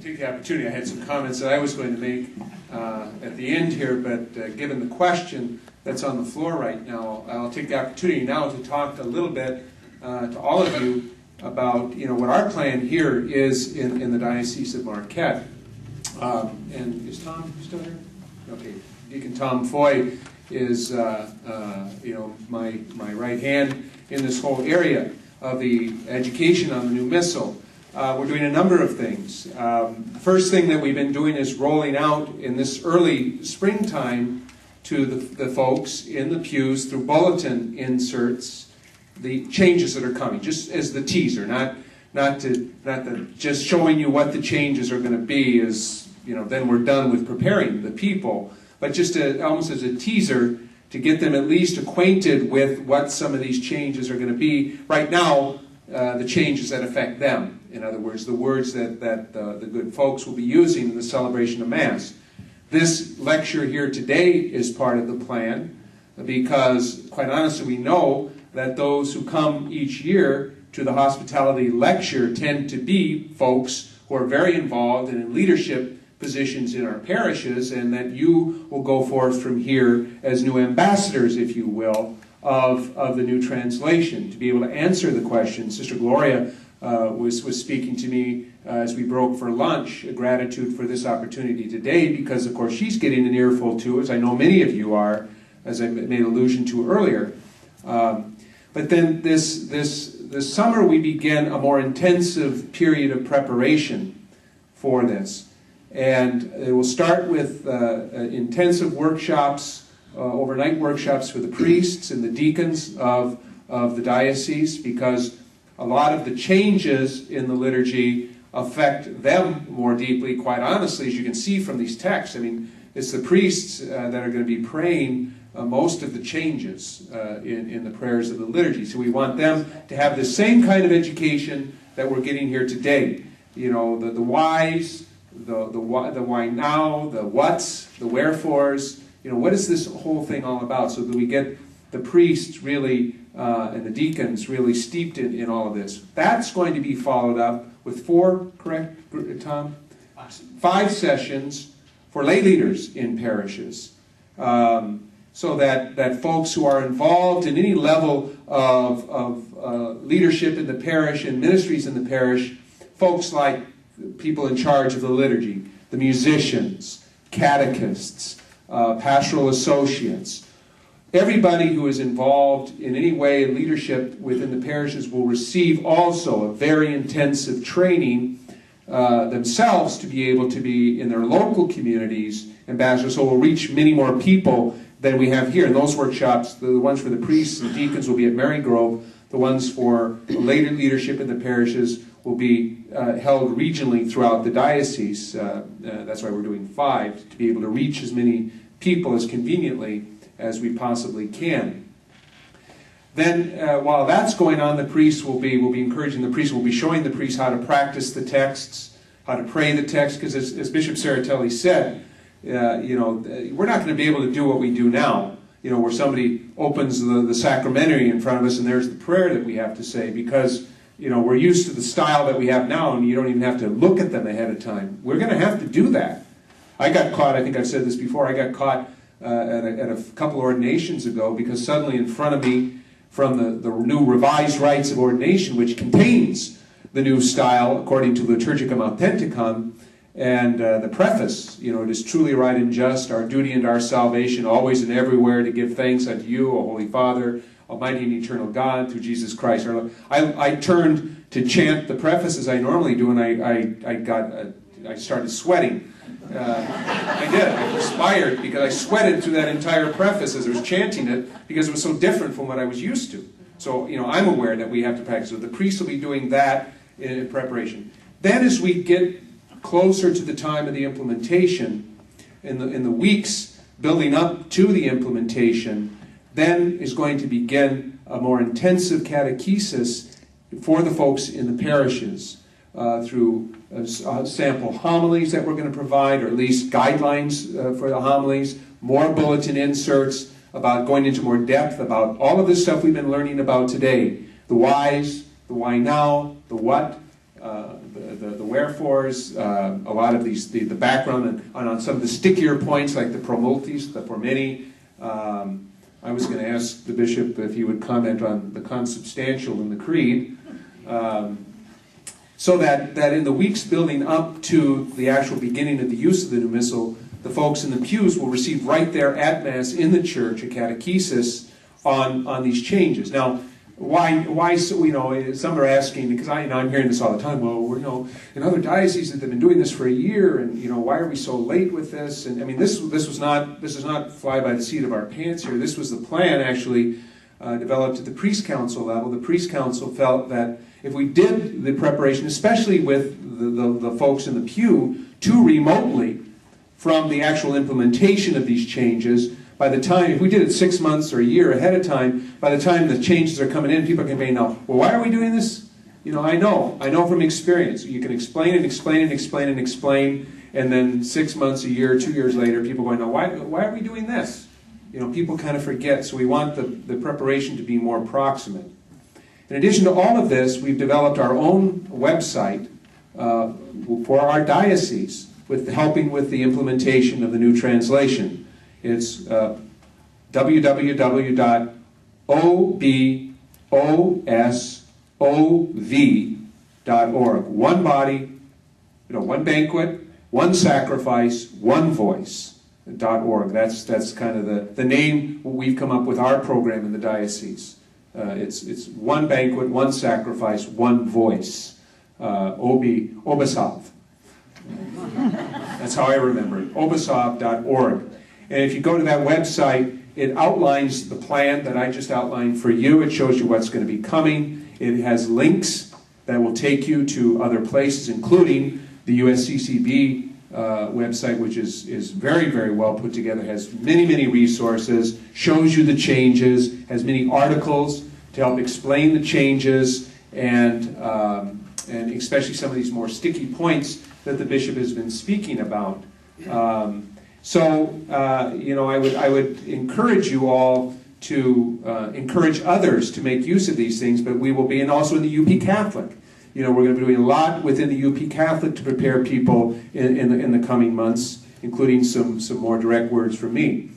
take the opportunity. I had some comments that I was going to make at the end here, but given the question that's on the floor right now, I'll take the opportunity now to talk a little bit to all of you about what our plan here is in the Diocese of Marquette. And is Tom still here? Okay, Deacon Tom Foy is my right hand in this whole area of the education on the new Missal. We're doing a number of things. The first thing that we've been doing is rolling out in this early springtime to the folks in the pews through bulletin inserts the changes that are coming, just as the teaser, not just showing you what the changes are going to be as then we're done with preparing the people, but just almost as a teaser to get them at least acquainted with what some of these changes are going to be. Right now, the changes that affect them. In other words, the words that the good folks will be using in the celebration of Mass. This lecture here today is part of the plan because, quite honestly, we know that those who come each year to the hospitality lecture tend to be folks who are very involved and in leadership positions in our parishes, and that you will go forth from here as new ambassadors, if you will, of the new translation, to be able to answer the questions. Sister Gloria was speaking to me as we broke for lunch, a gratitude for this opportunity today, because of course she's getting an earful too, as I know many of you are, as I made allusion to earlier. But then this summer we begin a more intensive period of preparation for this. And it will start with intensive workshops, overnight workshops for the priests and the deacons of the diocese, because a lot of the changes in the liturgy affect them more deeply, quite honestly, as you can see from these texts. I mean, it's the priests that are going to be praying most of the changes in the prayers of the liturgy. So we want them to have the same kind of education that we're getting here today. The whys, the why now, the whats, the wherefores. What is this whole thing all about? So that we get the priests really and the deacons really steeped in all of this. That's going to be followed up with 4, correct, Tom? 5 sessions for lay leaders in parishes. So that folks who are involved in any level of leadership in the parish and ministries in the parish, folks like people in charge of the liturgy, the musicians, catechists, pastoral associates, everybody who is involved in any way in leadership within the parishes will receive also a very intensive training themselves to be able to be in their local communities ambassadors. So we'll reach many more people than we have here. And those workshops, the ones for the priests and deacons will be at Marygrove. The ones for later leadership in the parishes will be held regionally throughout the diocese. That's why we're doing 5, to be able to reach as many people as conveniently as we possibly can. Then, while that's going on, the priests will be encouraging the priests, will be showing the priests how to practice the texts, how to pray the text, because as Bishop Serratelli said, we're not going to be able to do what we do now, where somebody opens the sacramentary in front of us and there's the prayer that we have to say, because we're used to the style that we have now, and you don't even have to look at them ahead of time. We're going to have to do that. I got caught, I think I've said this before, I got caught at a couple ordinations ago, because suddenly in front of me, from the new revised rites of ordination, which contains the new style according to Liturgicum Authenticum, and the preface, it is truly right and just, our duty and our salvation, always and everywhere to give thanks unto you, O Holy Father, Almighty and eternal God, through Jesus Christ. I turned to chant the preface as I normally do, and I started sweating. I did. I perspired because I sweated through that entire preface as I was chanting it, because it was so different from what I was used to. So, I'm aware that we have to practice. So the priests will be doing that in preparation. Then as we get closer to the time of the implementation, in the weeks building up to the implementation, then is going to begin a more intensive catechesis for the folks in the parishes through sample homilies that we're going to provide, or at least guidelines for the homilies, more bulletin inserts about going into more depth about all of this stuff we've been learning about today. The whys, the why now, the what, the wherefores, a lot of these the background on some of the stickier points like the pro multis, the promeni. I was going to ask the bishop if he would comment on the consubstantial in the creed. So that in the weeks building up to the actual beginning of the use of the new missal, the folks in the pews will receive right there at Mass in the church a catechesis on these changes. Now, why so, you know, some are asking, because I'm hearing this all the time, well, you know, in other dioceses that they've been doing this for a year, and, you know, why are we so late with this? And I mean, this is not fly by the seat of our pants here. This was the plan, actually, developed at the priest council level. The priest council felt that if we did the preparation, especially with the folks in the pew, too remotely from the actual implementation of these changes, by the time, if we did it 6 months or a year ahead of time, by the time the changes are coming in, people can say, now, well, why are we doing this? You know, I know from experience. You can explain and explain and explain and explain, and then 6 months, a year, 2 years later, people going, now, why are we doing this? You know, people kind of forget, so we want the preparation to be more proximate. In addition to all of this, we've developed our own website for our diocese, helping with the implementation of the new translation. It's www.obosov.org. One body, you know, one banquet, one sacrifice, one voice.org. That's kind of the name we've come up with our program in the diocese. It's one banquet, one sacrifice, one voice. Obosov. That's how I remember it. Obosov.org. And if you go to that website, it outlines the plan that I just outlined for you. It shows you what's going to be coming. It has links that will take you to other places, including the USCCB website, which is very, very well put together, has many, many resources, shows you the changes, has many articles to help explain the changes, and especially some of these more sticky points that the bishop has been speaking about. You know, I would encourage you all to encourage others to make use of these things, but we will be, and also in the UP Catholic. You know, we're going to be doing a lot within the UP Catholic to prepare people in the coming months, including some more direct words from me.